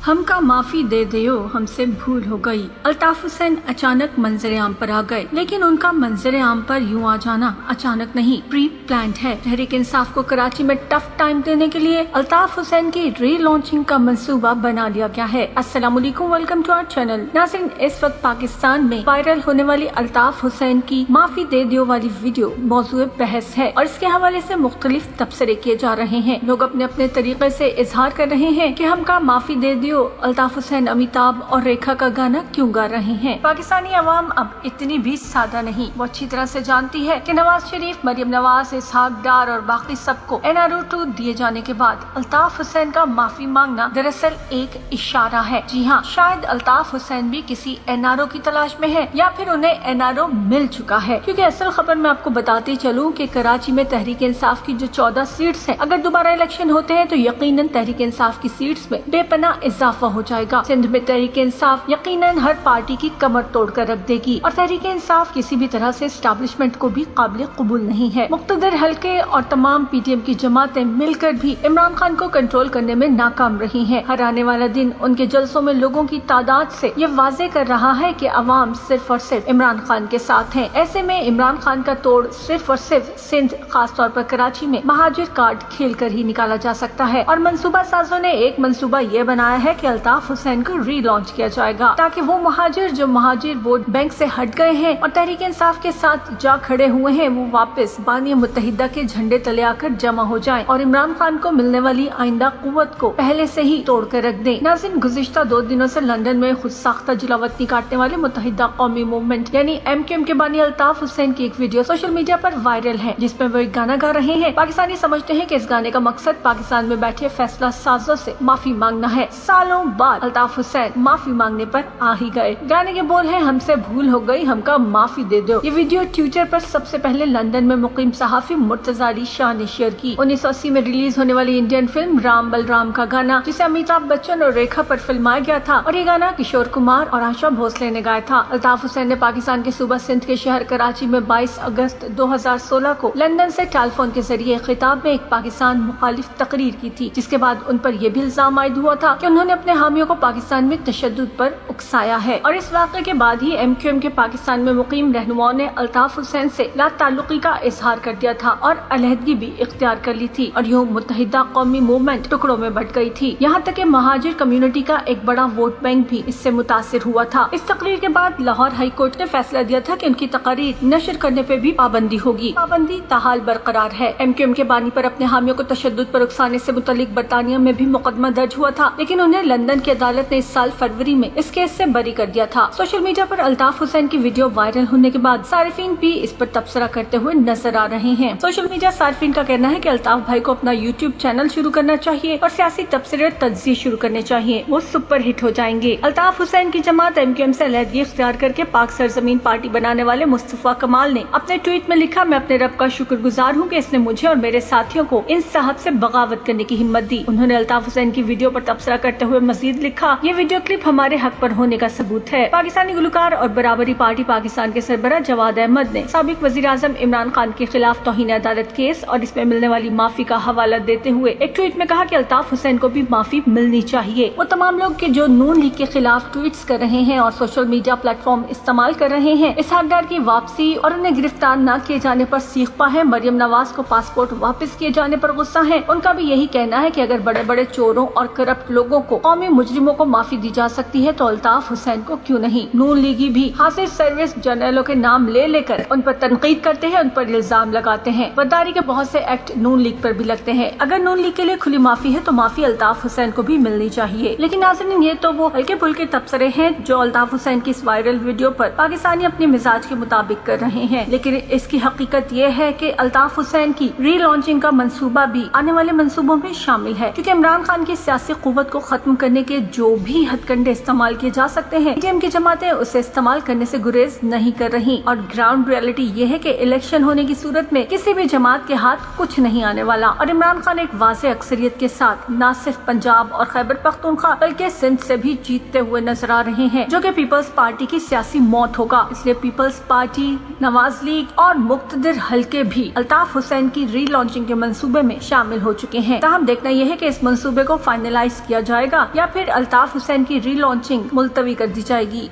हमका माफी दे दियो, हमसे भूल हो गई। अल्ताफ हुसैन अचानक मंजर आम पर आ गए, लेकिन उनका मंजर आम पर यूं आ जाना अचानक नहीं, प्री प्लान्ड है। तहरीक इंसाफ को कराची में टफ टाइम देने के लिए अल्ताफ हुसैन की री लॉन्चिंग का मंसूबा बना लिया गया है। अस्सलाम वालेकुम, वेलकम टू आवर चैनल। नाज़रीन, इस वक्त पाकिस्तान में वायरल होने वाली अल्ताफ हुसैन की माफी दे दियो वाली वीडियो मौजूद बहस है और इसके हवाले से मुख्तलिफ तबसरे किए जा रहे हैं। लोग अपने अपने तरीके से इजहार कर रहे हैं कि हमका माफी दे दियो अल्ताफ हुसैन अमिताभ और रेखा का गाना क्यों गा रहे हैं। पाकिस्तानी अवाम अब इतनी भी सादा नहीं, वो अच्छी तरह से जानती है कि नवाज शरीफ, मरियम नवाज, इसहाक डार और बाकी सबको NRO-2 दिए जाने के बाद अल्ताफ हुसैन का माफी मांगना दरअसल एक इशारा है। जी हाँ, शायद अल्ताफ हुसैन भी किसी NRO की तलाश में है या फिर उन्हें NRO मिल चुका है, क्योंकि असल खबर मैं आपको बताती चलूं कि कराची में तहरीक इंसाफ की जो 14 सीट्स हैं, अगर दोबारा इलेक्शन होते हैं तो यकीनन तहरीक इंसाफ की सीट्स में बेपनाह इजाफा हो जाएगा। सिंध में तहरीक इंसाफ यकीनन हर पार्टी की कमर तोड़ कर रख देगी और तहरीक इंसाफ किसी भी तरह से एस्टैब्लिशमेंट को भी काबिल कबूल नहीं है। मुक्तदर हल्के और तमाम PTM की जमातें मिलकर भी इमरान खान को कंट्रोल करने में नाकाम रही हैं। हर आने वाला दिन उनके जलसों में लोगों की तादाद से ये वाजे कर रहा है कि अवाम सिर्फ और सिर्फ इमरान खान के साथ है। ऐसे में इमरान खान का तोड़ सिर्फ और सिर्फ सिंध, खास तौर पर कराची में महाजिर कार्ड खेल कर ही निकाला जा सकता है। और मंसूबा साजों ने एक मंसूबा ये बनाया है कि अल्ताफ हुसैन को री लॉन्च किया जाएगा ताकि वो महाजिर वोट बैंक से हट गए हैं और तहरीक इंसाफ के साथ जा खड़े हुए हैं, वो वापस बानी मुत्तहिदा के झंडे तले आकर जमा हो जाएं और इमरान खान को मिलने वाली आइंदा कुव्वत को पहले से ही तोड़ कर रख दें। नाज़रीन, गुज़िश्ता 2 दिनों से लंदन में खुद साख्ता जुलावतनी काटने वाले मुत्तहिदा कौमी मूवमेंट यानी MQM के बानी अल्ताफ हुसैन की एक वीडियो सोशल मीडिया पर वायरल है, जिसमें वो एक गाना गा रहे हैं। पाकिस्तानी समझते हैं कि इस गाने का मकसद पाकिस्तान में बैठे फैसला साजों से माफी मांगना है। सालों बाद अल्ताफ हुसैन माफी मांगने पर आ ही गए। गाने के बोल हैं, हमसे भूल हो गई, हमका माफी दे दो। ये वीडियो ट्विटर पर सबसे पहले लंदन में मुकीम सहाफी मुर्तजा अली शाह ने शेयर की। 1980 में रिलीज होने वाली इंडियन फिल्म राम बलराम का गाना, जिसे अमिताभ बच्चन और रेखा पर फिल्माया गया था, और ये गाना किशोर कुमार और आशा भोसले ने गाया था। अल्ताफ हुसैन ने पाकिस्तान के सूबा सिंध के शहर कराची में 22 अगस्त 2016 को लंदन से टेलीफोन के जरिए खिताब में एक पाकिस्तान मुखालिफ तकरीर की थी, जिसके बाद उन पर यह भी इल्जाम आयद हुआ था कि उन्होंने अपने हामियों को पाकिस्तान में तशद्दुद पर उकसाया है। और इस वाक़े के बाद ही MQM के पाकिस्तान में मुकीम रहनुमाओं ने अल्ताफ हुसैन से लाताल्लुकी का इजहार कर दिया था और अलहदगी भी इख्तियार कर ली थी और यूं मुत्तहिदा कौमी मूवमेंट टुकड़ों में बट गई थी। यहाँ तक कि महाजिर कम्युनिटी का एक बड़ा वोट बैंक भी इससे मुतासिर हुआ था। इस तकरीर के बाद लाहौर हाई कोर्ट ने फैसला दिया था कि उनकी तकरीर नशर करने पे भी पाबंदी होगी। पाबंदी ताहाल बरकरार है। MQM के बानी पर अपने हामियों को तशद्दुद पर उकसाने से मुतल्लिक बरतानिया में भी मुकदमा दर्ज हुआ था, लेकिन उन्हें लंदन की अदालत ने इस साल फरवरी में इस केस से बरी कर दिया था। सोशल मीडिया पर अल्ताफ हुसैन की वीडियो वायरल होने के बाद सारिफीन भी इस पर तबसरा करते हुए नजर आ रहे हैं। सोशल मीडिया सारिफीन का कहना है कि अल्ताफ भाई को अपना YouTube चैनल शुरू करना चाहिए और सियासी तबसरे और तज्जिये शुरू करने चाहिए, वो सुपर हिट हो जाएंगे। अल्ताफ हुसैन की जमात MQM से अलहदगी इख्तियार करके पाक सरजमीन पार्टी बनाने वाले मुस्तफा कमाल ने अपने ट्वीट में लिखा, मैं अपने रब का शुक्रगुजार हूँ कि इसने मुझे और मेरे साथियों को इन साहब से बगावत करने की हिम्मत दी। उन्होंने अल्ताफ हुसैन की वीडियो पर तबसरा करते हुए मजीद लिखा, ये वीडियो क्लिप हमारे हक पर होने का सबूत है। पाकिस्तानी गुलकार और बराबरी पार्टी पाकिस्तान के सरबराह जवाद अहमद ने साबिक वजीर आजम इमरान खान के खिलाफ तौहीन अदालत केस और इसमें मिलने वाली माफी का हवाला देते हुए एक ट्वीट में कहा कि अल्ताफ हुसैन को भी माफी मिलनी चाहिए। वो तमाम लोग के जो नून लीग के खिलाफ ट्वीट्स कर रहे हैं और सोशल मीडिया प्लेटफॉर्म इस्तेमाल कर रहे हैं, इसहाक डार की वापसी और उन्हें गिरफ्तार न किए जाने पर सीखपा है, मरियम नवाज को पासपोर्ट वापस किए जाने पर गुस्सा है, उनका भी यही कहना है कि अगर बड़े बड़े चोरों और करप्ट लोगों को, कौमी मुजरिमों को माफी दी जा सकती है तो अल्ताफ हुसैन को क्यों नहीं। नून लीगी भी हासिल सर्विस जर्नलों के नाम ले लेकर उन पर तनकीद करते हैं, उन पर इल्जाम लगाते हैं। गद्दारी के बहुत से एक्ट नून लीग पर भी लगते हैं। अगर नून लीग के लिए खुली माफी है तो माफी अल्ताफ हुसैन को भी मिलनी चाहिए। लेकिन नाज़रीन, ये तो वो हल्के फुल्के तबसरे हैं जो अल्ताफ हुसैन की इस वायरल वीडियो पर पाकिस्तानी अपने मिजाज के मुताबिक कर रहे हैं, लेकिन इसकी हकीकत ये है कि अल्ताफ हुसैन की री लॉन्चिंग का मंसूबा भी आने वाले मंसूबों में शामिल है, क्योंकि इमरान खान की सियासी कुव्वत को खत्म करने के जो भी हथकंडे इस्तेमाल किए जा सकते हैं, PTM की जमातें उसे इस्तेमाल करने से गुरेज नहीं कर रही। और ग्राउंड रियलिटी ये है कि इलेक्शन होने की सूरत में किसी भी जमात के हाथ कुछ नहीं आने वाला और इमरान खान एक वाज़े अक्सरियत के साथ न सिर्फ पंजाब और खैबर पख्तूनख्वा बल्कि सिंध से भी जीतते हुए नजर आ रहे हैं, जो कि पीपल्स पार्टी की सियासी मौत होगा। इसलिए पीपल्स पार्टी, नवाज लीग और मुक्तदिर हल्के भी अल्ताफ हुसैन की री लॉन्चिंग के मंसूबे में शामिल हो चुके हैं। तहम देखना यह है कि इस मंसूबे को फाइनलाइज किया जाएगा جائے گا یا پھر الطاف حسین کی ری لانچنگ ملتوی کر دی جائے گی۔